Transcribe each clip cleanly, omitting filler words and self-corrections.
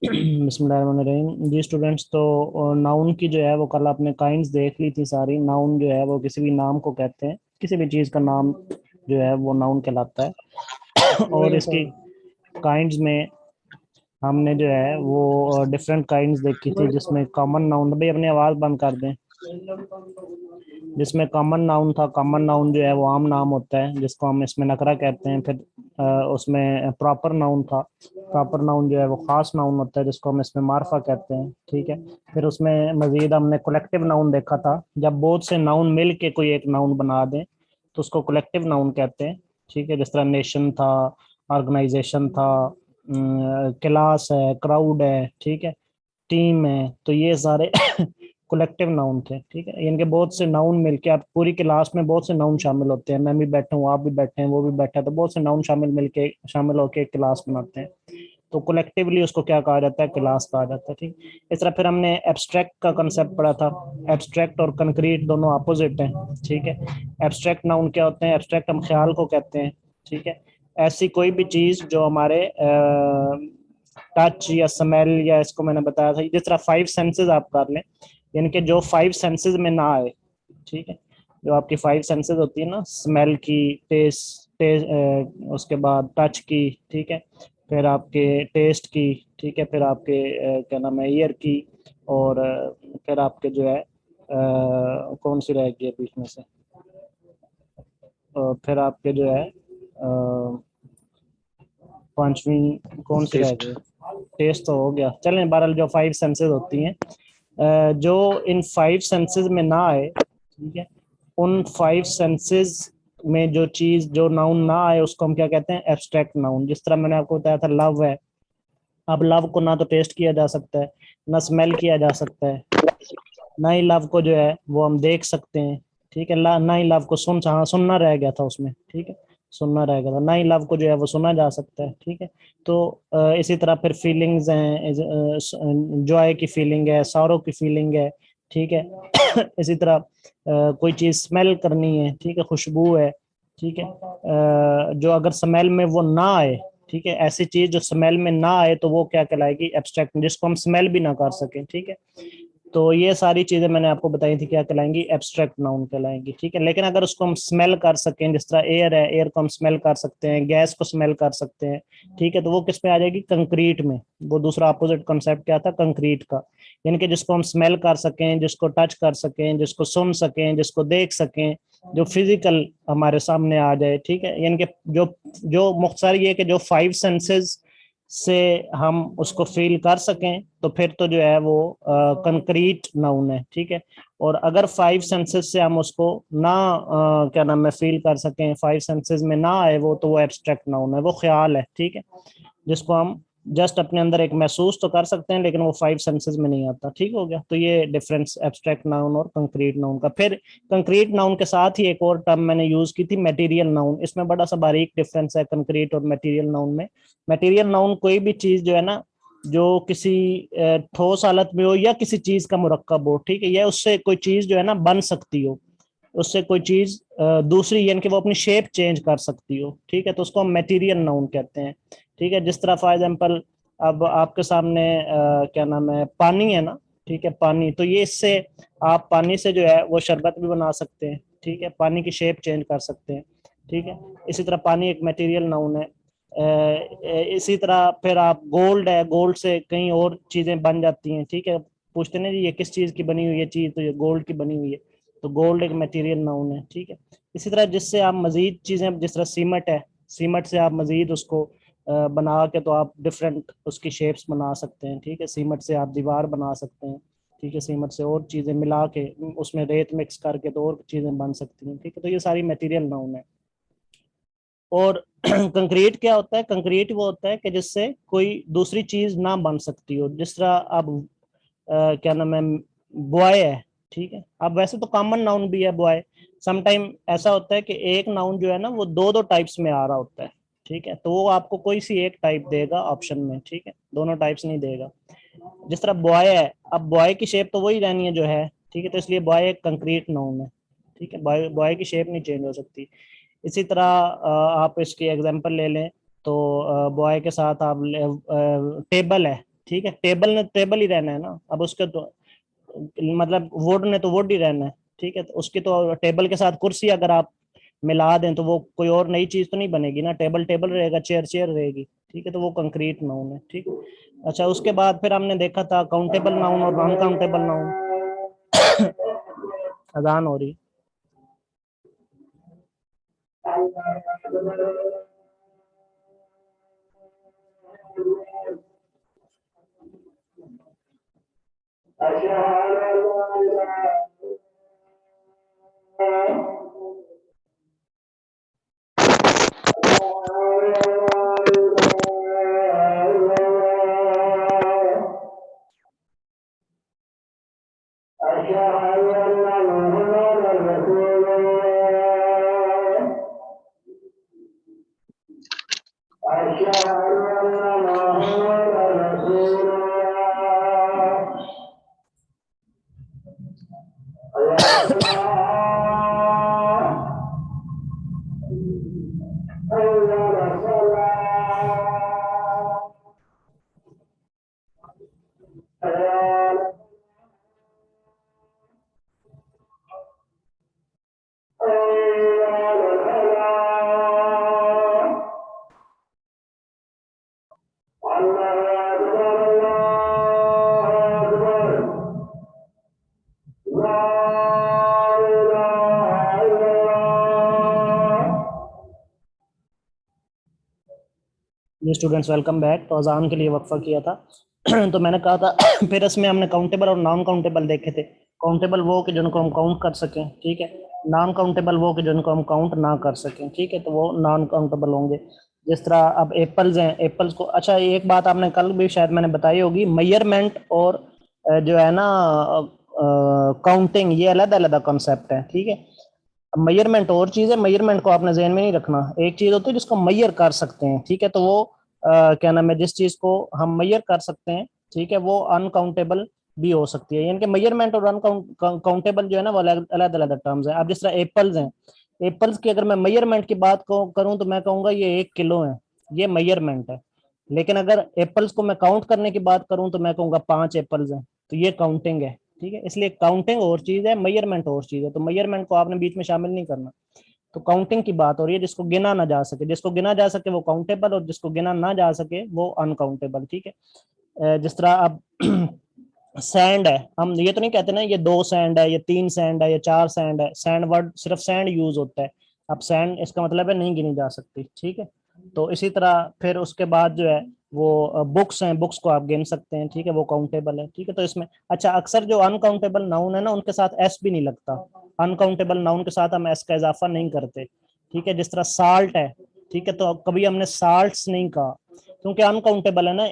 बिस्मिल्लाहिर्रहमानिर्रहीम जी स्टूडेंट्स। तो नाउन की जो है वो कल आपने काइंड्स देख ली थी सारी। नाउन जो है वो किसी भी नाम को कहते हैं, किसी भी चीज़ का नाम जो है वो नाउन कहलाता है। और इसकी काइंड्स में हमने जो है वो डिफरेंट काइंड्स देखी थी, जिसमें कॉमन नाउन, भाई अपनी आवाज़ बंद कर दें, जिसमें कॉमन नाउन था। कॉमन नाउन जो है वो आम नाम होता है, जिसको हम इसमें नकरा कहते हैं। फिर उसमें प्रॉपर नाउन था। प्रॉपर नाउन जो है वो खास नाउन होता है, जिसको हम इसमें मार्फा कहते हैं। ठीक है। फिर उसमें मजीद हमने कलेक्टिव नाउन देखा था। जब बहुत से नाउन मिल के कोई एक नाउन बना दें तो उसको कलेक्टिव नाउन कहते हैं। ठीक है। जिस तरह नेशन था, ऑर्गेनाइजेशन था, क्लास है, क्राउड है, ठीक है, टीम है, तो ये सारे कलेक्टिव नाउन थे। ठीक है। इनके बहुत से नाउन मिलके, आप पूरी क्लास में बहुत से नाउन शामिल होते हैं, मैं भी बैठा हूँ, आप भी बैठे हैं, वो भी बैठा है, तो बहुत से नाउन शामिल होके एक क्लास बनाते हैं। तो कलेक्टिवली उसको क्या कहा जाता है? क्लास कहा जाता है। ठीक। इस तरह फिर हमने एब्स्ट्रैक्ट का कंसेप्ट पढ़ा था। एब्स्ट्रैक्ट और कंक्रीट दोनों अपोजिट हैं। ठीक है। एब्स्ट्रैक्ट नाउन क्या होते हैं? एब्स्ट्रैक्ट हम ख्याल को कहते हैं। ठीक है। ऐसी कोई भी चीज जो हमारे टच या स्मेल, या इसको मैंने बताया था जिस तरह फाइव सेंसेस आप कर लें, यानी कि जो फाइव सेंसेस में ना आए। ठीक है। जो आपकी फाइव सेंसेस होती है ना, स्मेल की, उसके बाद टच की, ठीक है, फिर आपके टेस्ट की, ठीक है, फिर आपके क्या नाम है, ईयर की, और फिर आपके जो है कौन सी रहेगी बीच में से, फिर आपके जो है पांचवी कौन सी रह टेस्ट। गई? टेस्ट तो हो गया। चलें, बहरहाल जो फाइव सेंसेस होती हैं, जो इन फाइव सेंसेस में ना आए, ठीक है, उन फाइव सेंसेस में जो चीज, जो नाउन ना आए, उसको हम क्या कहते हैं? Abstract noun. जिस तरह मैंने आपको बताया था लव है। अब लव को ना तो टेस्ट किया जा सकता है, ना स्मेल किया जा सकता है, ना ही लव को जो है वो हम देख सकते हैं। ठीक है। ना ही लव को हाँ, सुनना रह गया था उसमें। ठीक है। सुनना रह गया था। ना ही लव को जो है वो सुना जा सकता है। ठीक है। तो इसी तरह फिर फीलिंग्स हैं, जॉय की फीलिंग है, सौरो की फीलिंग है। ठीक है। इसी तरह कोई चीज स्मेल करनी है, ठीक है, खुशबू है। ठीक है। जो अगर स्मेल में वो ना आए, ठीक है, ऐसी चीज जो स्मेल में ना आए, तो वो क्या कहलाएगी? एब्स्ट्रैक्ट, जिसको हम स्मेल भी ना कर सकें। ठीक है। तो ये सारी चीजें मैंने आपको बताई थी, क्या कहलाएंगी? Abstract noun कहलाएंगी। ठीक है। लेकिन अगर उसको हम स्मेल कर सकें, जिस तरह एयर है, एयर को हम स्मेल कर सकते हैं, गैस को स्मेल कर सकते हैं, ठीक है, तो वो किस में आ जाएगी? कंक्रीट में। वो दूसरा अपोजिट कंसेप्ट क्या था? कंक्रीट का। यानी कि जिसको हम स्मेल कर सकें, जिसको टच कर सकें, जिसको सुन सकें, जिसको देख सकें, जो फिजिकल हमारे सामने आ जाए। ठीक है। यानी कि जो जो मुख्तसर ये कि जो फाइव सेंसेस से हम उसको फील कर सकें, तो फिर तो जो है वो कंक्रीट नाउन है। ठीक है। और अगर फाइव सेंसेस से हम उसको ना क्या नाम है, फील कर सकें, फाइव सेंसेस में ना आए वो, तो वो एब्स्ट्रैक्ट नाउन है, वो ख्याल है। ठीक है। जिसको हम जस्ट अपने अंदर एक महसूस तो कर सकते हैं, लेकिन वो फाइव सेंसेस में नहीं आता। ठीक हो गया। तो ये डिफरेंस एब्स्ट्रैक्ट नाउन और कंक्रीट नाउन का। फिर कंक्रीट नाउन के साथ ही एक और टर्म मैंने यूज की थी, मटेरियल नाउन। इसमें बड़ा सा बारीक डिफरेंस है कंक्रीट और मटेरियल नाउन में। मटेरियल नाउन कोई भी चीज जो है ना, जो किसी ठोस हालत में हो या किसी चीज का मुरक्कब हो, ठीक है, या उससे कोई चीज जो है ना बन सकती हो, उससे कोई चीज दूसरी, यानी कि वो अपनी शेप चेंज कर सकती हो। ठीक है। तो उसको हम मटेरियल नाउन कहते हैं। ठीक है। जिस तरह फॉर एग्जांपल, अब आपके सामने क्या नाम है, पानी है ना, ठीक है, पानी, तो ये इससे आप पानी से जो है वो शरबत भी बना सकते हैं। ठीक है। पानी की शेप चेंज कर सकते हैं। ठीक है। इसी तरह पानी एक मटेरियल नाउन है। इसी तरह फिर आप, गोल्ड है, गोल्ड से कई और चीजें बन जाती हैं। ठीक है। पूछते ना जी ये किस चीज की बनी हुई है चीज, तो ये गोल्ड की बनी हुई है। तो गोल्ड एक मटेरियल नाउन है। ठीक है। इसी तरह जिससे आप मजीद चीजें, जिस तरह सीमेंट है, सीमेंट से आप मजीद उसको बना के, तो आप डिफरेंट उसकी शेप्स बना सकते हैं। ठीक है। सीमेंट से आप दीवार बना सकते हैं। ठीक है। सीमेंट से और चीजें मिला के, उसमें रेत मिक्स करके, तो और चीजें बन सकती हैं। ठीक है। तो ये सारी मटेरियल नाउन है। और कंक्रीट क्या होता है? कंक्रीट वो होता है कि जिससे कोई दूसरी चीज ना बन सकती हो। जिस तरह अब क्या नाम है, बॉय है। ठीक है। अब वैसे तो कॉमन नाउन भी है बॉय। समटाइम ऐसा होता है कि एक नाउन जो है ना वो दो दो टाइप्स में आ रहा होता है। ठीक है। तो वो आपको कोई सी एक टाइप देगा ऑप्शन में। ठीक है। दोनों टाइप्स नहीं देगा। जिस तरह बॉय है, अब बॉय की शेप तो वही रहनी है जो है। ठीक है। तो इसलिए बॉय एक कंक्रीट नाउन है। ठीक है। बॉय बॉय की शेप नहीं चेंज हो सकती। इसी तरह आप इसकी एग्जांपल ले लें, तो बॉय के साथ आप टेबल है, ठीक है, टेबल ने टेबल ही रहना है ना, अब उसके तो मतलब वुड ने तो वुड ही रहना है, ठीक है, तो उसकी तो टेबल के साथ कुर्सी अगर आप मिला दें तो वो कोई और नई चीज तो नहीं बनेगी ना, टेबल टेबल रहेगा, चेयर चेयर रहेगी, ठीक है, तो वो कंक्रीट नाउन है, ठीक है। अच्छा, उसके बाद फिर हमने देखा था काउंटेबल नाउन और नॉन काउंटेबल नाउन। अजान हो रही। जी स्टूडेंट्स, वेलकम बैक। तो अजान के लिए वक्फा किया था। तो मैंने कहा था फिर इसमें हमने काउंटेबल और नॉन काउंटेबल देखे थे। काउंटेबल वो कि जिनको हम काउंट कर सकें, ठीक है। नॉन काउंटेबल वो कि जिनको हम काउंट ना कर सकें, ठीक है, तो वो नॉन काउंटेबल होंगे। जिस तरह अब एप्पल्स हैं, एप्पल्स को, अच्छा एक बात आपने कल भी शायद मैंने बताई होगी, मेजरमेंट और जो है ना काउंटिंग, ये अलग अलग कॉन्सेप्ट है, ठीक है। अब मेजरमेंट और चीज है, मेजरमेंट को आपने ध्यान में नहीं रखना। एक चीज होती है जिसको मैयर कर सकते हैं, ठीक है, तो वो क्या नाम है, जिस चीज को हम मैयर कर सकते हैं, ठीक है, वो अनकाउंटेबल भी हो सकती है। यानी कि मेजरमेंट और अनकाउंटेबल जो है ना, वो अलग अलग अलग टर्म्स है। अब जिस तरह एप्पल्स हैं, एप्पल्स की अगर मैं मेजरमेंट की बात करूं तो मैं कहूंगा ये 1 किलो है, ये मेजरमेंट है। लेकिन अगर एप्पल्स को मैं काउंट करने की बात करूं तो मैं कहूंगा 5 एप्पल्स हैं, तो ये काउंटिंग है, ठीक है। इसलिए काउंटिंग और चीज है, मेजरमेंट और चीज है, तो मेजरमेंट को आपने बीच में शामिल नहीं करना। तो काउंटिंग की बात हो रही है, जिसको गिना ना जा सके, जिसको गिना जा सके वो काउंटेबल, और जिसको गिना ना जा सके वो अनकाउंटेबल, ठीक है। जिस तरह अब सैंड है, हम ये तो नहीं कहते ना ये 2 सैंड है, ये 3 सैंड है, ये 4 सैंड है। सैंड वर्ड सिर्फ सैंड यूज होता है। अब सैंड इसका मतलब है नहीं गिनी जा सकती, ठीक है। तो इसी तरह फिर उसके बाद जो है वो बुक्स हैं, बुक्स को आप गिन सकते हैं, ठीक है, वो काउंटेबल है, ठीक है। तो इसमें अच्छा, अक्सर जो अनकाउंटेबल नाउन है ना, उनके साथ एस भी नहीं लगता। अनकाउंटेबल नाउन के साथ हम एस का इजाफा नहीं करते, ठीक है। जिस तरह साल्ट है, ठीक है, तो कभी हमने साल्ट्स नहीं कहा, क्योंकि अनकाउंटेबल है ना,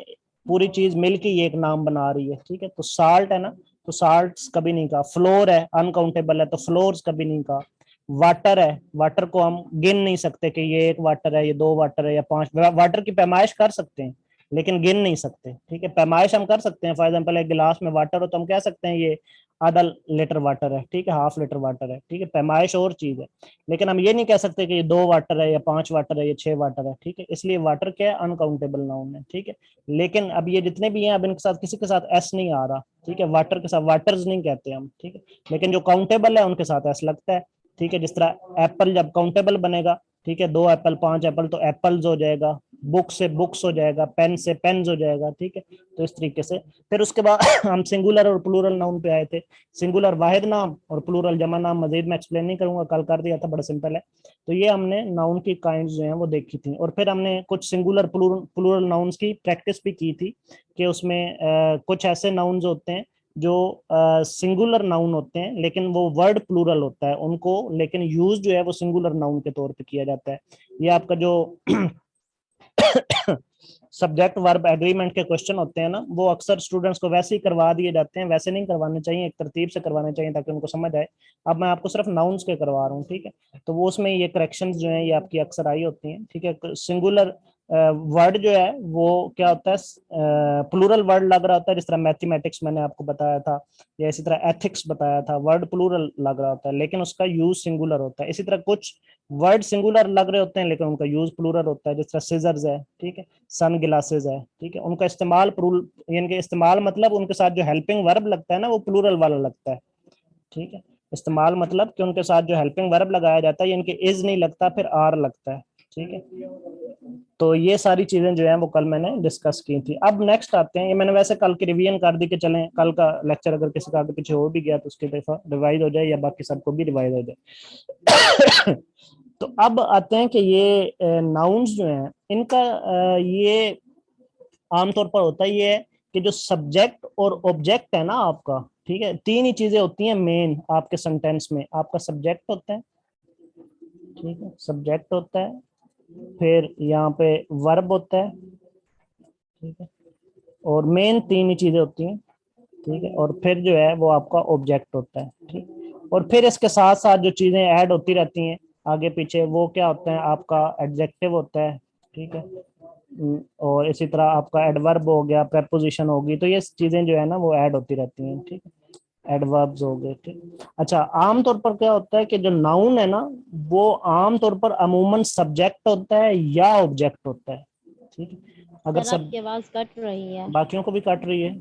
पूरी चीज मिलके ये एक नाम बना रही है, ठीक है। तो साल्ट है ना, तो साल्ट्स कभी नहीं कहा। फ्लोर है, अनकाउंटेबल है, तो फ्लोर्स कभी नहीं कहा। वाटर है, वाटर को हम गिन नहीं सकते कि ये 1 वाटर है, ये 2 वाटर है या 5। वाटर की पैमाइश कर सकते हैं लेकिन गिन नहीं सकते, ठीक है। पैमाइश हम कर सकते हैं, फॉर एग्जाम्पल एक गिलास में वाटर हो तो हम कह सकते हैं ये ½ लीटर वाटर है, ठीक है, ½ लीटर वाटर है, ठीक है। पैमाइश और चीज है, लेकिन हम ये नहीं कह सकते कि ये 2 वाटर है या 5 वाटर है, ये 6 वाटर है, ठीक है। इसलिए वाटर क्या है, अनकाउंटेबल नाउन है, ठीक है। लेकिन अब ये जितने भी हैं, अब इनके साथ किसी के साथ एस नहीं आ रहा, ठीक है। वाटर के साथ वाटर्स नहीं कहते हम, ठीक है। लेकिन जो काउंटेबल है उनके साथ एस लगता है, ठीक है। जिस तरह एप्पल जब काउंटेबल बनेगा, ठीक है, 2 एप्पल 5 एप्पल तो एप्पल्स हो जाएगा। बुक से बुक्स हो जाएगा, पेन से पेन्स हो जाएगा, ठीक है। तो इस तरीके से फिर उसके बाद हम सिंगुलर और प्लूरल नाउन पे आए थे। सिंगुलर वाहिद नाम और प्लूरल जमा नाम मजीद मैं एक्सप्लेन नहीं करूंगा, कल कर दिया था, बड़ा सिंपल है। तो ये हमने नाउन की काइंड जो हैं वो देखी थी, और फिर हमने कुछ सिंगुलर प्लूरल नाउन्स की प्रैक्टिस भी की थी, कि उसमें कुछ ऐसे नाउन्स होते हैं जो सिंगुलर नाउन होते हैं लेकिन वो वर्ड प्लूरल होता है उनको, लेकिन यूज जो है वो सिंगुलर नाउन के तौर पे किया जाता है। ये आपका जो सब्जेक्ट वर्ब एग्रीमेंट के क्वेश्चन होते हैं ना, वो अक्सर स्टूडेंट्स को वैसे ही करवा दिए जाते हैं, वैसे नहीं करवाने चाहिए, एक तरतीब से करवाने चाहिए ताकि उनको समझ आए। अब मैं आपको सिर्फ नाउन्स के करवा रहा हूँ, ठीक है। तो वो उसमें ये करेक्शंस जो हैं ये आपकी अक्सर आई होती हैं, ठीक है। सिंगुलर वर्ड जो है वो क्या होता है, प्लूरल वर्ड लग रहा होता है, जिस तरह मैथमेटिक्स मैंने आपको बताया था, या इसी तरह एथिक्स बताया था, वर्ड प्लूरल लग रहा होता है लेकिन उसका यूज सिंगुलर होता है। इसी तरह कुछ वर्ड सिंगुलर लग रहे होते हैं लेकिन उनका यूज प्लूरल होता है, जिस तरह सीजर्स है, ठीक है, सन ग्लासेस है, ठीक है, उनका इस्तेमाल यानी कि इस्तेमाल मतलब उनके साथ जो हेल्पिंग वर्ब लगता है ना वो प्लूरल वाला लगता है, ठीक है। इस्तेमाल मतलब कि उनके साथ जो हेल्पिंग वर्ब लगाया जाता है यानी कि इज नहीं लगता, फिर आर लगता है, ठीक है। तो ये सारी चीजें जो है वो कल मैंने डिस्कस की थी। अब नेक्स्ट आते हैं, ये मैंने वैसे कल की रिवीजन कर दी कि चलें कल का लेक्चर अगर किसी का आगे पीछे हो भी गया तो उसकी तरफ रिवाइज हो जाए या बाकी सबको भी रिवाइज हो जाए। तो अब आते हैं कि ये नाउन्स जो हैं इनका ये आमतौर पर होता ही है कि जो सब्जेक्ट और ऑब्जेक्ट है ना आपका, ठीक है, तीन ही चीजें होती हैं मेन आपके सेंटेंस में। आपका सब्जेक्ट होता है, ठीक है, सब्जेक्ट होता है, फिर यहाँ पे वर्ब होता है, ठीक है, और मेन तीन ही चीजें होती हैं, ठीक है, और फिर जो है वो आपका ऑब्जेक्ट होता है, ठीक। और फिर इसके साथ साथ जो चीजें ऐड होती रहती हैं आगे पीछे वो क्या होता है, आपका एडजेक्टिव होता है, ठीक है। और इसी तरह आपका एडवर्ब हो गया, preposition होगी, तो ये चीजें जो है ना वो ऐड होती रहती हैं, ठीक है, एडवर्ब्स हो गए, ठीक। अच्छा, आमतौर पर क्या होता है कि जो नाउन है ना वो आमतौर पर अमूमन सब्जेक्ट होता है या ऑब्जेक्ट होता है, ठीक है। अगर सर सब आपकी आवाज कट रही है। बाकियों को भी काट रही है,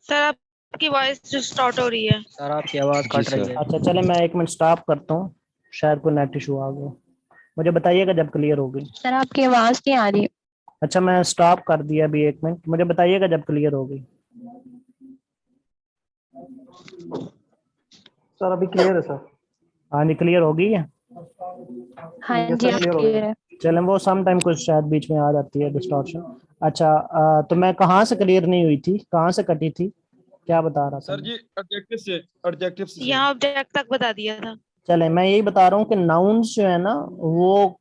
सर आपकी वॉइस जो स्टार्ट हो रही है। सर आपकी आवाज जी कट रही सर। है। अच्छा चले मैं 1 मिनट स्टॉप करता हूँ, शायद कोई नेट इशू आ गया, मुझे बताइएगा जब क्लियर होगी। सर आपकी आवाज नहीं आ रही। अच्छा मैं स्टॉप कर दिया अभी 1 मिनट, मुझे बताइएगा जब क्लियर होगी। सर अभी क्लियर है सर। हाँ जी क्लियर होगी है। हाँ यस जी सर अब क्लियर हो क्लियर गया। है। चलें, वो सम टाइम कुछ शायद बीच में आ जाती है डिस्टॉर्शन। अच्छा तो मैं कहाँ से क्लियर नहीं हुई थी, कहाँ से कटी थी, क्या बता रहा था सर मैं? जी एडजेक्टिव से यहाँ ऑब्जेक्ट तक बता दिया था। चले मैं यही बता रहा हूँ कि नाउन्स जो है ना वो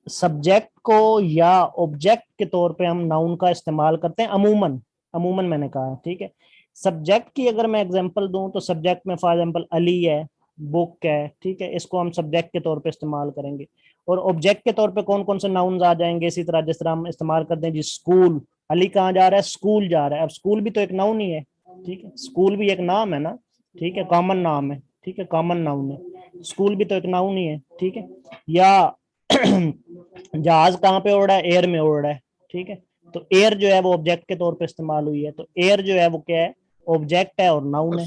सब्जेक्ट को या ऑब्जेक्ट के तौर पे हम नाउन का इस्तेमाल करते हैं अमूमन, अमूमन मैंने कहा है, ठीक है। सब्जेक्ट की अगर मैं एग्जांपल दूं तो सब्जेक्ट में फॉर एग्जांपल अली है, बुक है, ठीक है, इसको हम सब्जेक्ट के तौर पे इस्तेमाल करेंगे। और ऑब्जेक्ट के तौर पे कौन कौन से नाउन्स आ जाएंगे इसी तरह, जिस तरह हम इस्तेमाल करते हैं जी स्कूल, अली कहाँ जा रहा है, स्कूल जा रहा है। अब स्कूल भी तो एक नाउन ही है, ठीक है, स्कूल भी एक नाम है ना, ठीक है, कॉमन नाम है, ठीक है, कॉमन नाउन है, स्कूल भी तो एक नाउन ही है, ठीक है। या जहाज कहाँ पे उड़ रहा है, एयर में उड़ रहा है, ठीक है, तो एयर जो है वो ऑब्जेक्ट के तौर पे इस्तेमाल हुई है, तो एयर जो है वो क्या है, ऑब्जेक्ट है और नाउन है,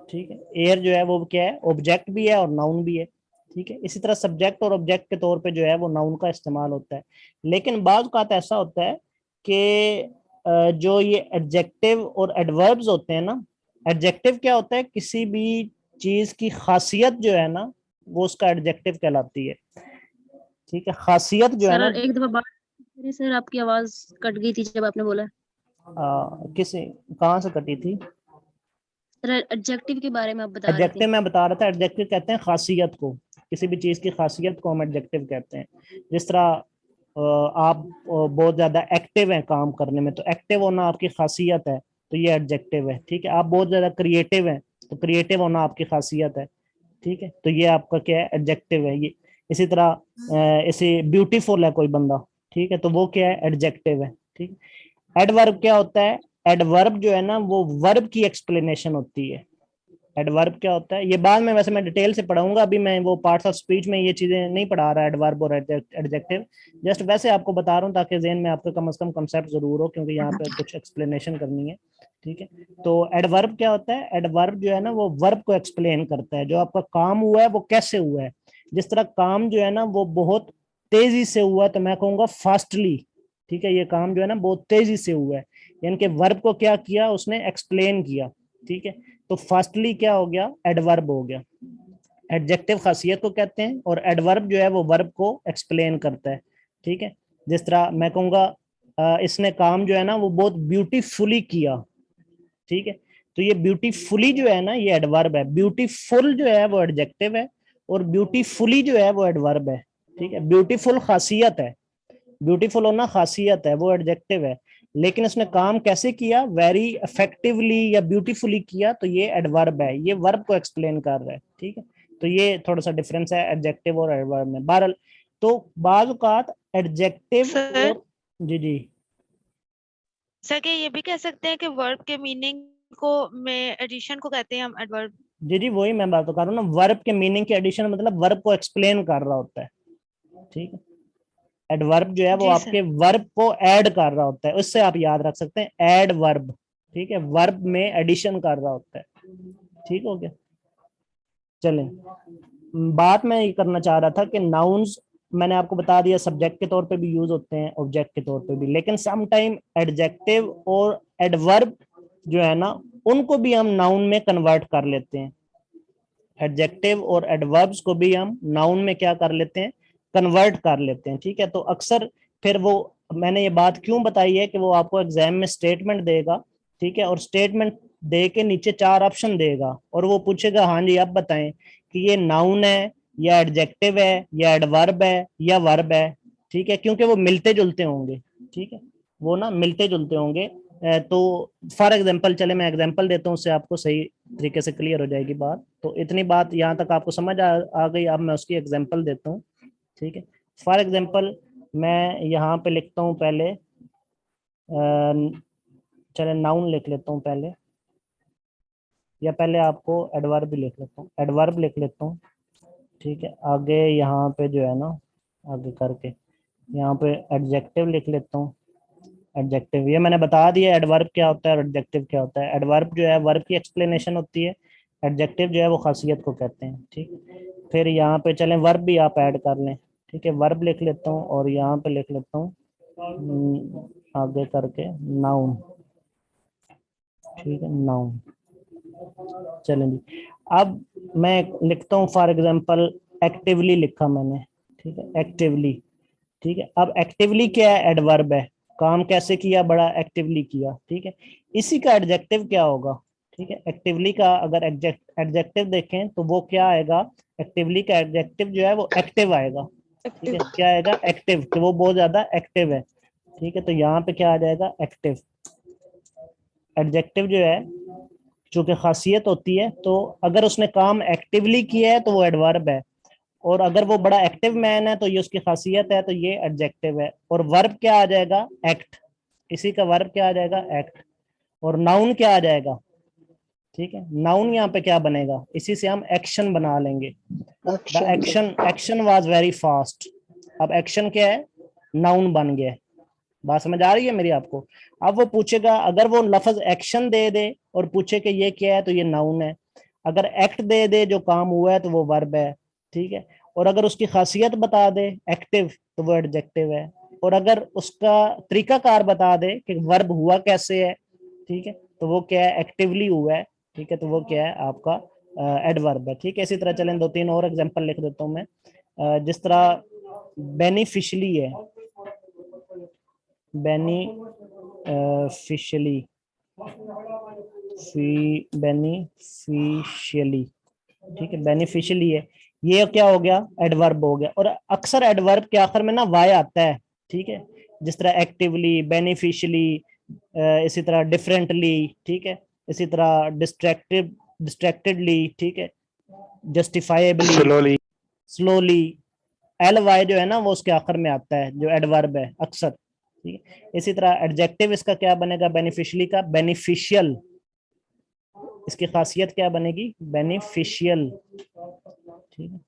ठीक है, एयर जो है वो क्या है, ऑब्जेक्ट भी है और नाउन भी है, ठीक है। इसी तरह सब्जेक्ट और ऑब्जेक्ट के तौर पे जो है वो नाउन का इस्तेमाल होता है। लेकिन बाज़ औक़ात ऐसा होता है कि जो ये एडजेक्टिव और एडवर्ब्स होते हैं ना, एडजेक्टिव क्या होता है, किसी भी चीज की खासियत जो है ना वो उसका एडजेक्टिव कहलाती है, ठीक है, खासियत जो है सर ना। एक दफा बात करिए सर, आपकी आवाज कट गई थी जब आपने बोला। किसी कहाँ से कटी थी? सर एडजेक्टिव के बारे में आप बता रहे थे। एडजेक्टिव मैं बता रहा था, एडजेक्टिव कहते हैं खासियत को, किसी भी चीज की खासियत को हम एडजेक्टिव कहते हैं। जिस तरह आप बहुत ज्यादा एक्टिव हैं काम करने में, तो एक्टिव होना आपकी खासियत है, तो ये एडजेक्टिव है, ठीक है। आप बहुत ज्यादा क्रिएटिव हैं, तो क्रिएटिव होना आपकी खासियत है, ठीक है, तो ये आपका क्या है, एडजेक्टिव है ये। इसी तरह इसे ब्यूटीफुल है कोई बंदा, ठीक है, तो वो क्या है, एडजेक्टिव है, ठीक। एडवर्ब क्या होता है, एडवर्ब जो है ना वो वर्ब की एक्सप्लेनेशन होती है। एडवर्ब क्या होता है ये बाद में वैसे मैं डिटेल से पढ़ाऊंगा, अभी मैं वो पार्ट्स ऑफ स्पीच में ये चीजें नहीं पढ़ा रहा, एडवर्ब और एडजेक्टिव, जस्ट वैसे आपको बता रहा हूँ ताकि ज़हन में आपके कम से कम कंसेप्ट जरूर हो, क्योंकि यहाँ पे कुछ एक्सप्लेनेशन करनी है, ठीक है। तो एडवर्ब क्या होता है, एडवर्ब जो है ना वो वर्ब को एक्सप्लेन करता है, जो आपका काम हुआ है वो कैसे हुआ है। जिस तरह काम जो है ना वो बहुत तेजी से हुआ है तो मैं कहूँगा फास्टली, ठीक है, ये काम जो है ना बहुत तेजी से हुआ है, यानी कि वर्ब को क्या किया, उसने एक्सप्लेन किया, ठीक है। तो फास्टली क्या हो गया, एडवर्ब हो गया। एडजेक्टिव खासियत को कहते हैं और एडवर्ब जो है वो वर्ब को एक्सप्लेन करता है, ठीक है। जिस तरह मैं कहूँगा इसने काम जो है ना वो बहुत ब्यूटीफुली किया, ठीक है, तो ये ब्यूटीफुली जो है ना ये एडवर्ब है, ब्यूटीफुल जो है वो एडजेक्टिव है और ब्यूटीफुली जो है वो एडवर्ब है, ठीक है। ब्यूटीफुल खासियत है, ब्यूटीफुल होना खासियत है, वो एडजेक्टिव है, लेकिन इसने काम कैसे किया, वेरी इफेक्टिवली या ब्यूटीफुली किया, तो ये एडवर्ब है, ये वर्ब को एक्सप्लेन कर रहा है, ठीक है। तो ये थोड़ा सा डिफरेंस है एडजेक्टिव और एडवर्ब में। बहरहाल तो बाज़ औक़ात एडजेक्टिव सर और जी जी सर क्या ये भी कह सकते हैं कि वर्ब के मीनिंग को में एडिशन को कहते हैं हम एडवर्ब? जी जी वही मैं बात तो कर रहा हूँ ना, वर्ब के मीनिंग के एडिशन मतलब वर्ब को एक्सप्लेन कर रहा होता है, ठीक है। एडवर्ब जो है वो जी सर। आपके वर्ब को ऐड कर रहा होता है, उससे आप याद रख सकते हैं ऐड वर्ब, ठीक है, वर्ब में एडिशन कर रहा होता है, ठीक हो गया। चलें, बात मैं ये करना चाह रहा था कि नाउन्स मैंने आपको बता दिया सब्जेक्ट के तौर पे भी यूज होते हैं, ऑब्जेक्ट के तौर पे भी, लेकिन सम टाइम एडजेक्टिव और एडवर्ब जो है ना उनको भी हम नाउन में कन्वर्ट कर लेते हैं। एडजेक्टिव और एडवर्ब्स को भी हम नाउन में क्या कर लेते हैं, कन्वर्ट कर लेते हैं, ठीक है। तो अक्सर फिर वो, मैंने ये बात क्यों बताई है कि वो आपको एग्जाम में स्टेटमेंट देगा, ठीक है, और स्टेटमेंट दे के नीचे 4 ऑप्शन देगा और वो पूछेगा हाँ जी आप बताएं कि ये नाउन है या एडजेक्टिव है या एडवर्ब है या वर्ब है, ठीक है, क्योंकि वो मिलते जुलते होंगे, ठीक है, वो ना मिलते जुलते होंगे। तो फॉर एग्जाम्पल चले मैं एग्जाम्पल देता हूँ, उससे आपको सही तरीके से क्लियर हो जाएगी बात। तो इतनी बात यहाँ तक आपको समझ आ गई, अब मैं उसकी एग्जाम्पल देता हूँ, ठीक है। फॉर एग्जाम्पल मैं यहाँ पे लिखता हूँ पहले, चले नाउन लिख लेता हूँ पहले, या पहले आपको एडवर्ब भी लिख लेता हूँ, एडवर्ब लिख लेता हूँ, ठीक है। आगे यहाँ पे जो है ना, आगे करके यहाँ पे एडजेक्टिव लिख लेता हूँ। एडजेक्टिव ये मैंने बता दिया एडवर्ब क्या होता है और एडजेक्टिव क्या होता है। एडवर्ब जो है वर्ब की एक्सप्लेनेशन होती है, एडजेक्टिव जो है वो खासियत को कहते हैं, ठीक। फिर यहाँ पे चलें वर्ब भी आप ऐड कर लें, ठीक है, वर्ब लिख लेता हूँ और यहाँ पे लिख लेता हूँ आगे करके नाउन, ठीक है, नाउन। चलें जी, अब मैं लिखता हूँ फॉर एग्जांपल एक्टिवली लिखा मैंने, ठीक है, एक्टिवली, ठीक है। अब एक्टिवली क्या है, एडवर्ब है, काम कैसे किया, बड़ा एक्टिवली किया, ठीक है। इसी का एडजेक्टिव क्या होगा, ठीक है, एक्टिवली का अगर एडजेक्टिव देखें तो वो क्या आएगा, एक्टिवली का एडजेक्टिव जो है वो एक्टिव आएगा, ठीक है, क्या आएगा, एक्टिव, कि वो बहुत ज्यादा एक्टिव है, ठीक है। तो यहाँ पे क्या आ जाएगा, एक्टिव। एडजेक्टिव जो है चूंकि खासियत होती है, तो अगर उसने काम एक्टिवली किया है तो वो एडवर्ब है, और अगर वो बड़ा एक्टिव मैन है तो ये उसकी खासियत है, तो ये एडजेक्टिव है। और वर्ब क्या आ जाएगा, एक्ट, इसी का वर्ब क्या आ जाएगा, एक्ट। और नाउन क्या आ जाएगा, ठीक है, नाउन यहाँ पे क्या बनेगा, इसी से हम एक्शन बना लेंगे, the action, action was very fast. अब एक्शन क्या है, नाउन बन गया है। बात समझ आ रही है मेरी आपको। अब वो पूछेगा, अगर वो लफ्ज एक्शन दे दे और पूछे कि ये क्या है तो ये नाउन है, अगर एक्ट दे दे जो काम हुआ है तो वो वर्ब है, ठीक है। और अगर उसकी खासियत बता दे एक्टिव तो वो एडजेक्टिव है, और अगर उसका तरीकाकार बता दे कि वर्ब हुआ कैसे है, ठीक है, तो वो क्या है, एक्टिवली हुआ है, ठीक है, तो वो क्या है आपका एडवर्ब है, ठीक है। इसी तरह चलें 2-3 और एग्जांपल लिख देता हूँ मैं, जिस तरह बेनिफिशली है, बेनिफिशली, बेनिफिशियली, ठीक है, बेनिफिशियली है, ये क्या हो गया, एडवर्ब हो गया। और अक्सर एडवर्ब के आखिर में ना वाई आता है, ठीक है, जिस तरह एक्टिवली, बेनिफिशियली, इसी तरह डिफरेंटली, ठीक है, इसी तरह डिस्ट्रैक्टेडली, ठीक है, जस्टिफाइबली, स्लोली, एल वाई जो है ना वो उसके आखिर में आता है जो एडवर्ब है अक्सर, ठीक है। इसी तरह एडजेक्टिव इसका क्या बनेगा, बेनिफिशियली का बेनिफिशियल, इसकी खासियत क्या बनेगी, बेनिफिशियल, ठीक है,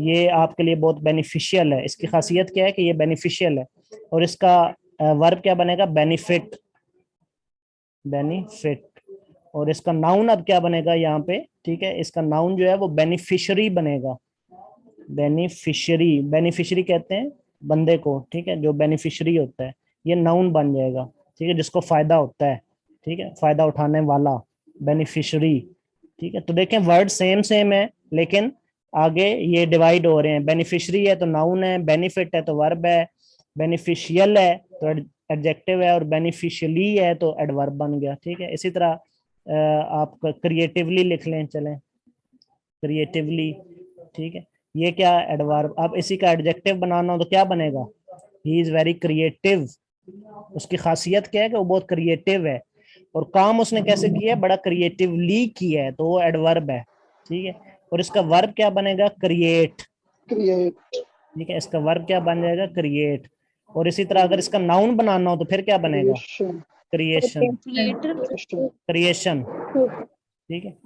ये आपके लिए बहुत बेनिफिशियल है, इसकी खासियत क्या है कि ये बेनिफिशियल है। और इसका वर्ब क्या बनेगा, बेनिफिट, बेनिफिट। और इसका नाउन अब क्या बनेगा यहाँ पे, ठीक है, इसका नाउन जो है वो बेनिफिशरी बनेगा, बेनिफिशरी, बेनिफिशरी कहते हैं बंदे को, ठीक है, जो बेनिफिशरी होता है ये नाउन बन जाएगा, ठीक है, जिसको फायदा होता है, ठीक है, फायदा उठाने वाला, बेनिफिशरी, ठीक है। तो देखें वर्ड सेम सेम है लेकिन आगे ये डिवाइड हो रहे हैं, बेनिफिशरी है तो नाउन है, बेनिफिट है तो वर्ब है, बेनिफिशियल है तो एडजेक्टिव है, और बेनिफिशियली है तो एडवर्ब बन गया, ठीक है। इसी तरह आप क्रिएटिवली लिख लें, चलें क्रिएटिवली, ठीक है, ये क्या एडवर्ब। अब इसी का एडजेक्टिव बनाना हो तो क्या बनेगा, ही इज वेरी क्रिएटिव, उसकी खासियत क्या है कि वो बहुत क्रिएटिव है, और काम उसने कैसे किया है, बड़ा क्रिएटिवली किया है, तो वो एडवर्ब है, ठीक है। और इसका वर्ब क्या बनेगा, क्रिएट, क्रिएट, ठीक है, इसका वर्ब क्या बन जाएगा, क्रिएट। और इसी तरह अगर इसका नाउन बनाना हो तो फिर क्या बनेगा, क्रिएशन, क्रिएटर क्रिएशन। ठीक है,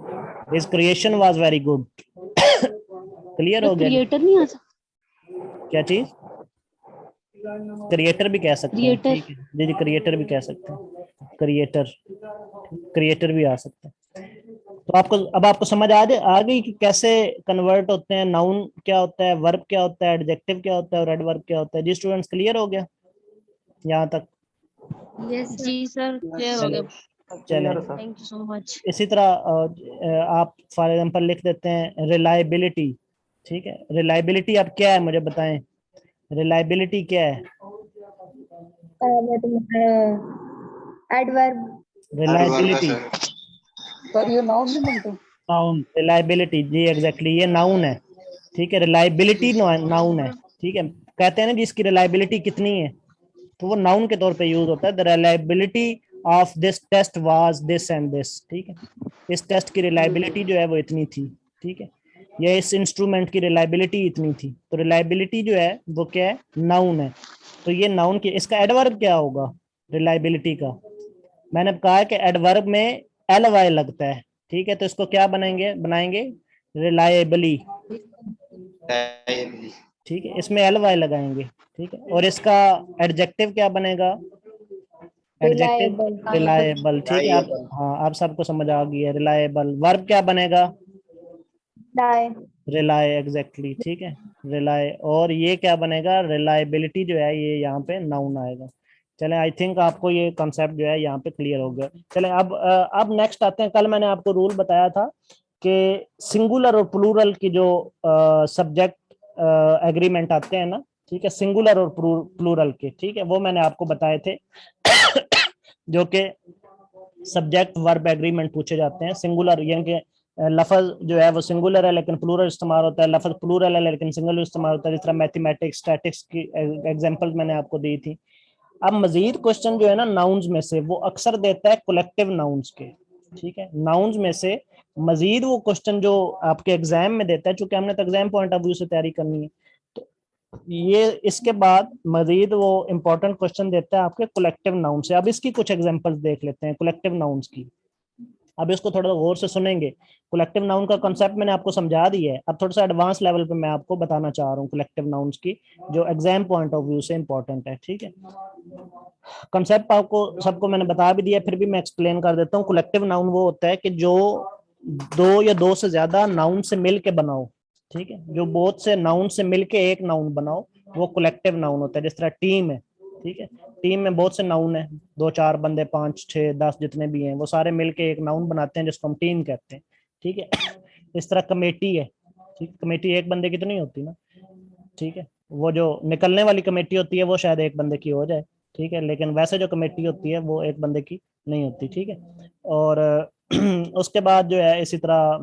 his creation was very good. Clear हो गया? क्रिएटर नहीं आ सकता, क्या चीज, क्रिएटर भी कह सकते हैं, क्रिएटर। ठीक है जी जी, क्रिएटर भी कह सकते हैं, क्रिएटर, क्रिएटर भी आ सकता है। तो आपको अब आपको समझ आ गई कि कैसे कन्वर्ट होते हैं, नाउन क्या होता है, वर्ब क्या होता है, एडजेक्टिव क्या होता है और एडवर्ब क्या होता है। जी स्टूडेंट्स, क्लियर हो गया यहाँ तक? जी सर, क्लियर हो गया। चले, थैंक यू सो मच। इसी तरह आप फॉर एग्जांपल लिख देते हैं रिलायबिलिटी। ठीक है, रिलायबिलिटी अब क्या है मुझे बताएं, रिलायबिलिटी क्या है? एडवर्ब। रिलायबिलिटी, सर ये नाउन नहीं बनता? नाउन, रिलायबिलिटी जी एग्जैक्टली, ये नाउन है। ठीक है, रिलायबिलिटी नाउन है। ठीक है, कहते हैं ना जिसकी रिलायबिलिटी कितनी है, तो वो नाउन के तौर पे यूज होता है। The reliability of this test was this and this. ठीक है, इस टेस्ट की रिलायबिलिटी जो है वो इतनी थी। ठीक है, या इस इंस्ट्रूमेंट की रिलायबिलिटी इतनी थी। तो रिलायबिलिटी जो है वो क्या है, नाउन है। तो ये नाउन की, इसका एडवर्ब क्या होगा रिलायबिलिटी का? मैंने कहा है कि एडवर्ब में एल वाई लगता है। ठीक है, तो इसको क्या बनाएंगे रिलायबली। ठीक है, इसमें एल वाई लगाएंगे। ठीक है, और इसका एडजेक्टिव क्या बनेगा, एडजेक्टिव रिलायबल। ठीक है, आप, हाँ आप सबको समझ आ गई है, रिलायबल। वर्ब क्या बनेगा, रिलाय, एग्जैक्टली। ठीक है, रिलाय। और ये क्या बनेगा, रिलायबिलिटी जो है ये यहाँ पे नाउन आएगा। चले, आई थिंक आपको ये कॉन्सेप्ट जो है यहाँ पे क्लियर हो गया। चले अब नेक्स्ट आते हैं। कल मैंने आपको रूल बताया था कि सिंगुलर और प्लूरल की जो सब्जेक्ट एग्रीमेंट आते हैं ना, ठीक है, सिंगुलर और प्लूरल के, ठीक है, वो मैंने आपको बताए थे। जो कि सब्जेक्ट वर्ब एग्रीमेंट पूछे जाते हैं। सिंगुलर यानी कि लफज जो है वो सिंगुलर है लेकिन प्लूरल इस्तेमाल होता है, लफज प्लूरल है लेकिन सिंगुलर इस्तेमाल होता है। जिस तरह मैथमेटिक्स, स्टैटिक्स की एग्जांपल मैंने आपको दी थी। अब मजीद क्वेश्चन जो है ना नाउन्स में से, वो अक्सर देता है कलेक्टिव नाउन्स के। ठीक है, नाउन्स में से मजीद वो क्वेश्चन जो आपके एग्जाम में देता है, चूंकि हमने तो एग्जाम पॉइंट ऑफ व्यू से तैयारी करनी है, तो ये इसके बाद मजीद वो इंपॉर्टेंट क्वेश्चन देता है आपके कलेक्टिव नाउन से। अब इसकी कुछ एग्जांपल्स देख लेते हैं कलेक्टिव नाउन्स की। अब इसको थोड़ा गौर से सुनेंगे। कलेक्टिव नाउन का कॉन्सेप्ट मैंने आपको समझा दिया है, अब थोड़ा सा एडवांस लेवल पे मैं आपको बताना चाह रहा हूँ कलेक्टिव नाउन्स की, जो एग्जाम पॉइंट ऑफ व्यू से इंपॉर्टेंट है। ठीक है, कॉन्सेप्ट आपको सबको मैंने बता भी दिया, फिर भी मैं एक्सप्लेन कर देता हूँ। कलेक्टिव नाउन वो होता है कि जो दो या दो से ज्यादा नाउन से मिल के बनाओ। ठीक है, जो बहुत से नाउन से मिलके एक नाउन बनाओ, वो कलेक्टिव नाउन होता है। जिस तरह टीम है, ठीक है, टीम में बहुत से नाउन है, 2-4 बंदे, 5-6-10 जितने भी हैं, वो सारे मिलके एक नाउन बनाते हैं जिसको हम टीम कहते हैं। ठीक है, इस तरह कमेटी है। ठीक, कमेटी एक बंदे की तो नहीं होती ना। ठीक है, वो जो निकलने वाली कमेटी होती है वो शायद एक बंदे की हो जाए। ठीक है, लेकिन वैसे जो कमेटी होती है वो एक बंदे की नहीं होती। ठीक है, और उसके बाद जो है इसी तरह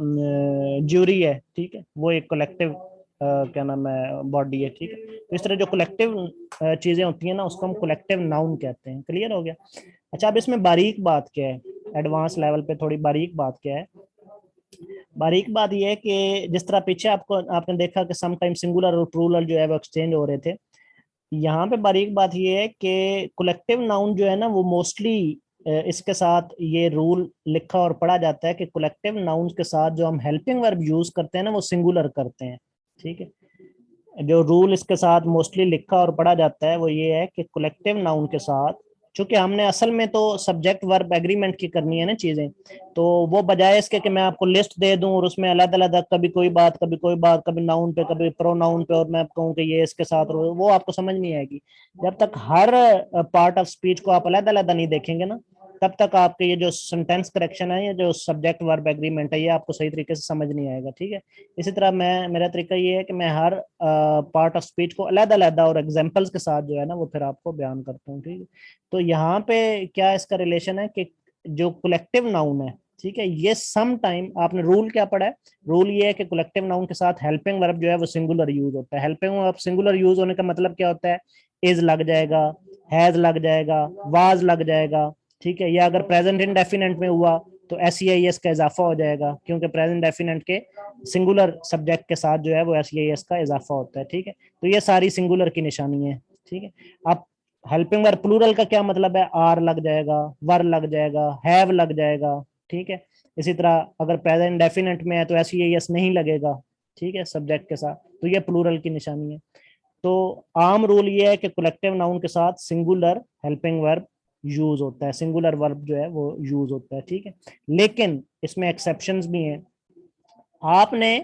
ज्यूरी है। ठीक है, वो एक कलेक्टिव क्या नाम है, बॉडी है। ठीक है, तो इस तरह जो कलेक्टिव चीजें होती हैं ना, उसको हम कलेक्टिव नाउन कहते हैं। क्लियर हो गया? अच्छा, अब इसमें बारीक बात क्या है, एडवांस लेवल पे थोड़ी बारीक बात क्या है? बारीक बात यह है कि जिस तरह पीछे आपने देखा कि समटाइम सिंगुलर और प्लूरल जो है वो एक्सचेंज हो रहे थे, यहाँ पे बारीक बात ये है कि कलेक्टिव नाउन जो है ना वो मोस्टली इसके साथ ये रूल लिखा और पढ़ा जाता है कि कलेक्टिव नाउन के साथ जो हम हेल्पिंग वर्ब यूज करते हैं ना वो सिंगुलर करते हैं। ठीक है, जो रूल इसके साथ मोस्टली लिखा और पढ़ा जाता है वो ये है कि कलेक्टिव नाउन के साथ, चूंकि हमने असल में तो सब्जेक्ट वर्ब एग्रीमेंट की करनी है ना चीजें, तो वो बजाय इसके कि मैं आपको लिस्ट दे दूं और उसमें अलग अलग कभी कोई बात, कभी कोई बात, कभी नाउन पे, कभी प्रोनाउन पे, और मैं कहूँ कि ये इसके साथ, वो आपको समझ नहीं आएगी। जब तक हर पार्ट ऑफ स्पीच को आप अलग अलग नहीं देखेंगे ना, तब तक आपके ये जो सेंटेंस करेक्शन है, ये जो सब्जेक्ट वर्ब एग्रीमेंट है, ये आपको सही तरीके से समझ नहीं आएगा। ठीक है, इसी तरह मेरा तरीका ये है कि मैं हर पार्ट ऑफ स्पीच को अलग अलग और एग्जांपल्स के साथ जो है ना वो फिर आपको बयान करता हूँ। ठीक है, तो यहाँ पे क्या इसका रिलेशन है कि जो कलेक्टिव नाउन है, ठीक है, ये सम टाइम आपने रूल क्या पढ़ा है, रूल ये है कि कलेक्टिव नाउन के साथ हेल्पिंग वर्ब जो है वो सिंगुलर यूज होता है। हेल्पिंग वर्ब सिंगुलर यूज होने का मतलब क्या होता है, इज लग जाएगा, हैज लग जाएगा, वाज लग जाएगा। ठीक है, या अगर प्रेजेंट इंडेफिनिट में हुआ तो SEIS का इजाफा हो जाएगा, क्योंकि प्रेजेंट डेफिनेट के सिंगुलर सब्जेक्ट के साथ जो है वो SEIS का इजाफा होता है। ठीक है, तो ये सारी सिंगुलर की निशानी है। ठीक है, अब हेल्पिंग वर्ब प्लूरल का क्या मतलब है, आर लग जाएगा, वर लग जाएगा, हैव लग जाएगा। ठीक है, इसी तरह अगर प्रेजेंट डेफिनेट में है तो SEIS नहीं लगेगा। ठीक है, सब्जेक्ट के साथ, तो ये प्लूरल की निशानी है। तो आम रूल ये है कि कलेक्टिव नाउन के साथ सिंगुलर हेल्पिंग वर्ब यूज होता है, सिंगुलर वर्ब जो है वो यूज होता है। ठीक है, लेकिन इसमें एक्सेप्शंस भी हैं। आपने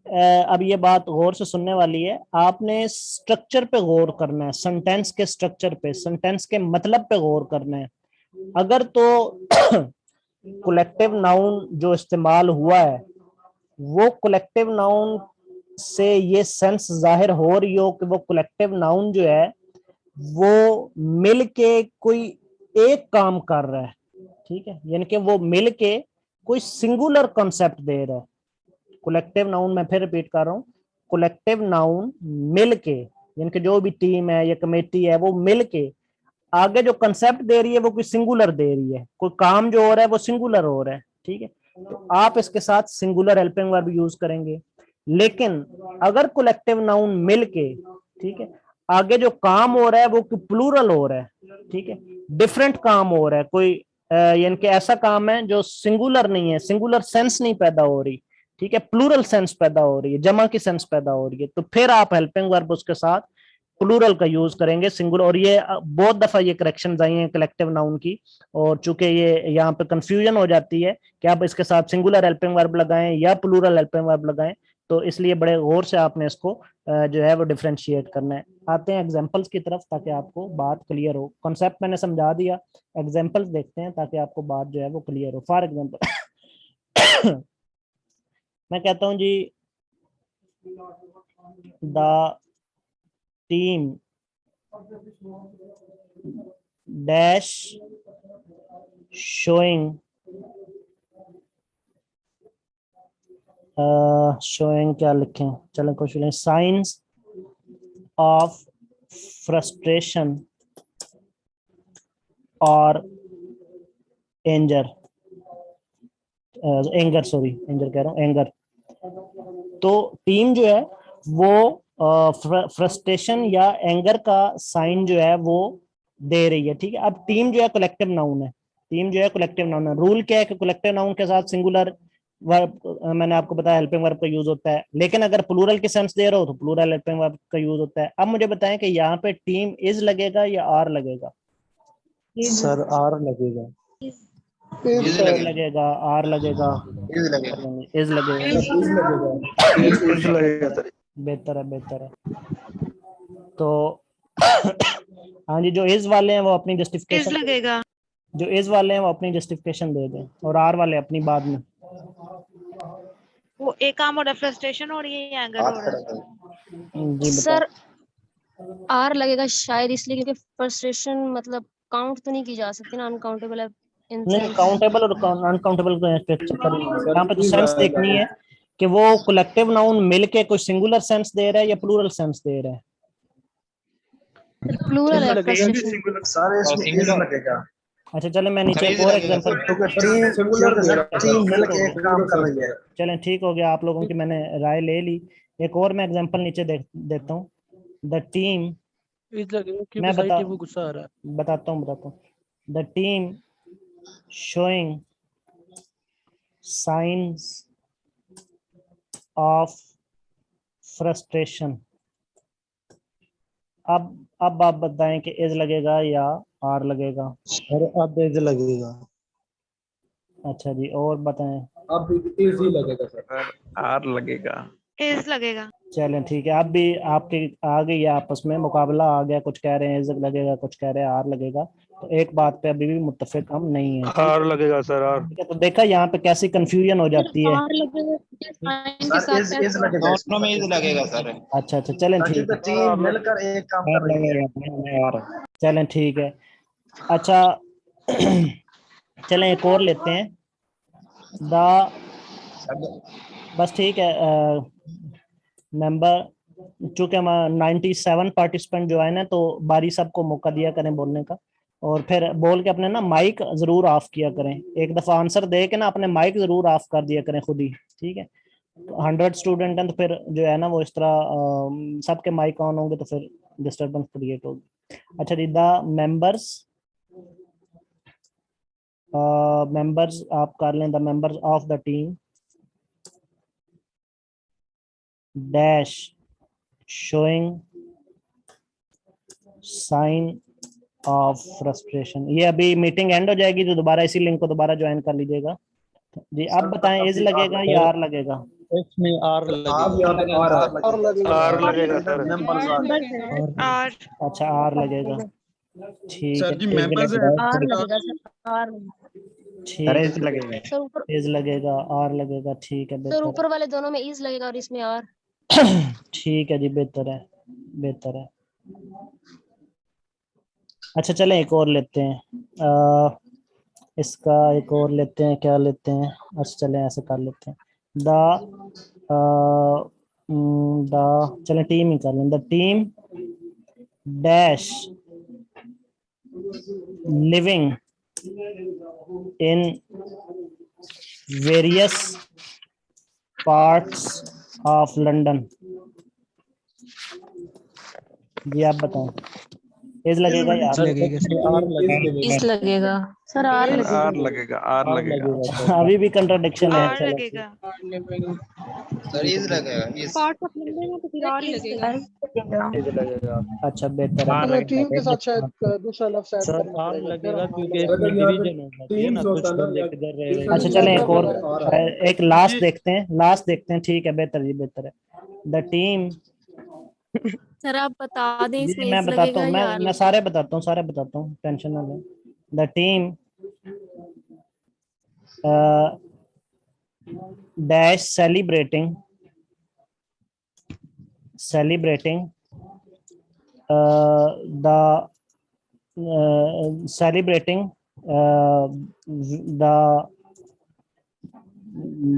अब ये बात गौर से सुनने वाली है, आपने स्ट्रक्चर पे गौर करना है, सेंटेंस के स्ट्रक्चर पे, सेंटेंस के मतलब पे गौर करना है। अगर तो कलेक्टिव नाउन जो इस्तेमाल हुआ है वो कलेक्टिव नाउन से ये सेंस जाहिर हो रही हो कि वो कलेक्टिव नाउन जो है वो मिल के कोई एक काम कर रहा है। ठीक है, यानी कि वो मिल के कोई सिंगुलर कॉन्सेप्ट दे रहा है। कलेक्टिव नाउन, मैं फिर रिपीट कर रहा हूँ, कलेक्टिव नाउन मिल के, यानी कि जो भी टीम है या कमेटी है वो मिल के आगे जो कंसेप्ट दे रही है वो कोई सिंगुलर दे रही है, कोई काम जो हो रहा है वो सिंगुलर हो रहा है। ठीक है, तो आप इसके साथ सिंगुलर हेल्पिंग वर्ब यूज करेंगे। लेकिन अगर कलेक्टिव नाउन मिल के, ठीक है, आगे जो काम हो रहा है वो प्लूरल हो रहा है, ठीक है, डिफरेंट काम हो रहा है, कोई यानी कि ऐसा काम है जो सिंगुलर नहीं है, सिंगुलर सेंस नहीं पैदा हो रही, ठीक है, प्लूरल सेंस पैदा हो रही है, जमा की सेंस पैदा हो रही है, तो फिर आप हेल्पिंग वर्ब उसके साथ प्लूरल का यूज करेंगे, सिंगुलर। और ये बहुत दफा ये करेक्शंस आई हैं कलेक्टिव नाउन की, और चूंकि ये यहाँ पे कंफ्यूजन हो जाती है कि आप इसके साथ सिंगुलर हेल्पिंग वर्ब लगाएं या प्लूरल हेल्पिंग वर्ब लगाएं, तो इसलिए बड़े गौर से आपने इसको जो है वो डिफरेंशिएट करना है। आते हैं एग्जांपल्स की तरफ ताकि आपको बात क्लियर हो। कॉन्सेप्ट मैंने समझा दिया, एग्जांपल्स देखते हैं ताकि आपको बात जो है वो क्लियर हो। फॉर एग्जांपल मैं कहता हूं जी, the team dash showing showing क्या लिखें, चलें कुछ लिखें, signs of frustration और anger, एंगर, सॉरी एंगर कह रहा हूँ, एंगर। तो टीम जो है वो फ्रस्ट्रेशन या एंगर का साइन जो है वो दे रही है। ठीक है, अब टीम जो है कलेक्टिव नाउन है, टीम जो है कलेक्टिव नाउन है। रूल क्या है कि कलेक्टिव नाउन के साथ सिंगुलर वर्ब, मैंने आपको बताया हेल्पिंग वर्ब का यूज होता है, लेकिन अगर प्लूरल की सेंस दे रहा हो तो प्लूरल हेल्पिंग वर्ब का यूज होता है। अब मुझे बताएं कि यहाँ पे टीम इज लगेगा या आर लगेगा? सर आर लगेगा। इज लगेगा, आर लगेगा, इज लगेगा। इज लगेगा सर। बेहतर है, बेहतर है। तो हाँ जी, जो इज वाले हैं वो अपनी इज जस्टिफिकेशन, लगेगा। जो इज वाले हैं वो अपनी जस्टिफिकेशन दे दें, और आर वाले अपनी बाद में। वो एक काम हो रहा है, फ्रस्ट्रेशन हो रही है या एंगर हो रहा है? जी बताओ। सर आर लगेगा शायद इसलिए क्योंकि फ्रस्ट्रेशन मतलब काउंट तो नहीं की जा सकती ना, अनकाउंटेबल है इन नहीं, काउंटेबल और अनकाउंटेबल का चक्कर नहीं है। यहाँ पे तो सेंस देखनी है कि वो कलेक्टिव नाउन मिलके कोई सिंगुलर सेंस दे रहा है या प्लूरल सेंस दे रहा है। प्लूरल है फ्रस्ट्रेशन। सारे इसमें इज लगेगा। अच्छा चले, मैं नीचे एक और एग्जांपल, टीम मिलके एक काम कर रही है। चलें ठीक हो गया, आप लोगों की मैंने राय ले ली। एक और मैं एग्जांपल नीचे देता हूँ। द टीम, मैं बताता हूँ। The team showing science of frustration. अब आप बताएं कि इज लगेगा या आर लगेगा? सर अब इज लगेगा। अच्छा जी, और बताएं। अब इज ही लगेगा सर। आर लगेगा। इज लगेगा। चलें ठीक है, अब भी आपके आ गई है, आपस में मुकाबला आ गया, कुछ कह रहे हैं इज लगेगा, कुछ कह रहे हैं आर लगेगा, तो एक बात पे अभी भी मुत्तफिक हम नहीं है। आर लगेगा सर, आर। ठीक है, तो देखा यहाँ पे कैसी कंफ्यूजन हो जाती है। आर लगेगा साइन के साथ इज लगेगा। दोनों में इज लगेगा सर। अच्छा अच्छा, चलें ठीक है, टीम मिलकर एक काम कर रही है। चलें ठीक है। अच्छा चलें एक और लेते हैं। द, बस ठीक है, मेंबर, चूंकि हम 97 पार्टिसिपेंट जो है ना, तो बारी सबको मौका दिया करें बोलने का। और फिर बोल के अपने ना माइक जरूर ऑफ किया करें, एक दफा आंसर दे के ना अपने माइक जरूर ऑफ कर दिया करें खुद ही, ठीक है। 100 स्टूडेंट हैं तो फिर जो है ना वो इस तरह सबके माइक ऑन होंगे तो फिर डिस्टरबेंस क्रिएट होगी। अच्छा जी, द मेंबर्स आप कर लें, the members of the team dash showing sign of frustration. ये अभी मीटिंग एंड हो जाएगी तो दोबारा इसी लिंक को दोबारा ज्वाइन कर लीजिएगा जी। अब बताएं इज लगेगा या आर लगेगा? इसमें आर आप लगेगा। यहाँ पे आर लगेगा। आर लगेगा सर। नंबर्स और अच्छा आर लगेगा, ठीक है। सर जी मेंबर्स आर लगेगा सर, आर ठीक है, लगेगा। सर ऊपर, इज लगेगा, आर लगेगा, ठीक है सर बेहतर ऊपर वाले दोनों में इज लगेगा और इसमें आर। है। ठीक है जी, बेहतर है, बेहतर है। अच्छा चलें एक और लेते हैं, इसका एक और लेते हैं, क्या लेते हैं? अच्छा चलें ऐसे कर लेते हैं, चलें टीम ही कर लें। The team dash living in various parts of London. जी आप बताएं, इज लगेगा या आर लगेगा? आर लगेगा। इज लगेगा सर, आर आर लगेगा। लगेगा, आर लगेगा। अभी भी कंट्राडिक्शन है। आर चलो लगेगा। सर इज लगेगा इज पार्ट ऑफ लंदन है तो फिर आर ही लगेगा। इज लगेगा। अच्छा बेहतर है। आर टीम के साथ शायद दूसरा लफ्ज ऐड सर करना आर पड़ेगा। लगेगा क्योंकि सर, इसमें यहाँ पे डिवीजन होना चाहिए टीम्स ना, कुछ होता है ना, बंदे किधर रह रहे हैं। अच्छा चलें एक और, एक लास्ट देखते हैं, लास्ट देखते हैं, ठीक है बेहतर जी, बेहतर है। द टीम, सर आप बता दें इसमें मैं इज बताता लगेगा हूँ, या मैं सारे बताता हूँ, सारे बताता हूँ, टेंशन ना लें। The team dash celebrating the celebrating the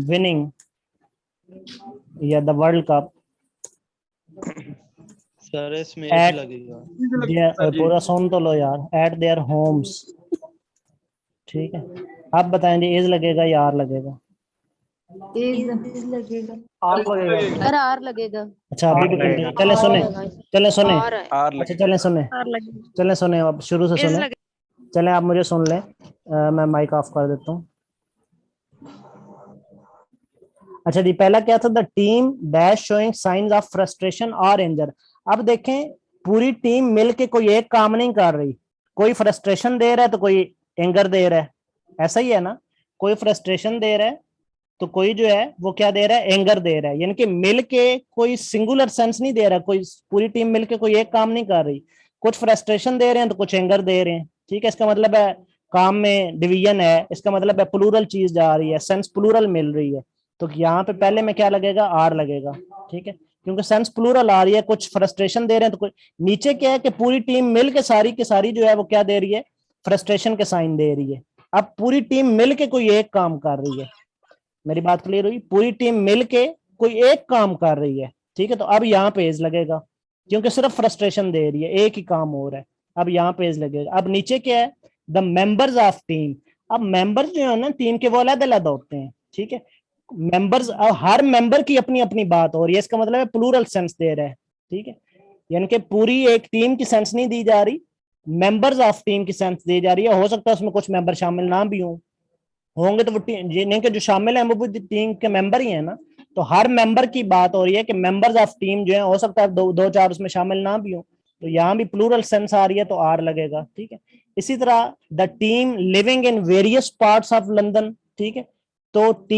winning या the World Cup सर इसमें At- इज लगेगा। पूरा सुन तो लो यार, एट देयर होम्स, ठीक है। अब बताएं जी, इज लगेगा या आर लगेगा? इज लगेगा आर लगेगा। सर, आर लगेगा। अच्छा अभी भी लगेगा। चले सुने, चले सुने, आर है, आर अच्छा लगेगा। चले सुने, आर लगेगा। चले सुने, अब शुरू से इज सुने, लगेगा। चलें आप मुझे सुन लें, मैं माइक ऑफ कर देता हूँ। अच्छा जी, पहला क्या था? The team dash showing science of frustration और एंगर। अब देखें पूरी टीम मिलके कोई एक काम नहीं कर रही, कोई फ्रस्ट्रेशन दे रहा है तो कोई एंगर दे रहा है, ऐसा ही है ना? कोई फ्रस्ट्रेशन दे रहा है तो कोई जो है वो क्या दे रहा है? एंगर दे रहा है। यानी कि मिलके कोई सिंगुलर सेंस नहीं दे रहा, कोई पूरी टीम मिलके कोई एक काम नहीं कर रही, कुछ फ्रस्ट्रेशन दे रहे हैं तो कुछ एंगर दे रहे हैं, ठीक है। इसका मतलब है काम में डिवीजन है, इसका मतलब है प्लूरल चीज जा रही है, सेंस प्लूरल मिल रही है। तो यहाँ पे पहले में क्या लगेगा? आर लगेगा, ठीक है, क्योंकि सेंस प्लूरल आ रही है, कुछ फ्रस्ट्रेशन दे रहे हैं तो कुछ। नीचे क्या है कि पूरी टीम मिल के सारी की सारी जो है वो क्या दे रही है? फ्रस्ट्रेशन के साइन दे रही है। अब पूरी टीम मिल के कोई एक काम कर रही है, मेरी बात क्लियर हुई? पूरी टीम मिलके कोई एक काम कर रही है, ठीक है। तो अब यहाँ पे इज लगेगा क्योंकि सिर्फ फ्रस्ट्रेशन दे रही है, एक ही काम हो रहा है, अब यहाँ पे इज लगेगा। अब नीचे क्या है? The members of team. अब मेंबर्स जो है ना टीम के, वो अलग अलग होते हैं, ठीक है। मेंबर्स, हर मेंबर की अपनी अपनी बात हो रही है, इसका मतलब है प्लूरल सेंस दे रहा है, ठीक है। यानी कि पूरी एक टीम की सेंस नहीं दी जा रही, मेंबर्स ऑफ टीम की सेंस दी जा रही है। हो सकता है उसमें कुछ मेंबर शामिल ना भी होंगे तो वो जिन्हें के जो शामिल हैं वो भी टीम के मेंबर ही है ना। तो हर मेंबर की बात हो रही है कि मेंबर्स ऑफ टीम जो है, हो सकता है दो चार उसमें शामिल ना भी हो, तो यहाँ भी प्लूरल सेंस आ रही है तो आर लगेगा, ठीक है। इसी तरह the team living in various parts of London, ठीक है। तो टीम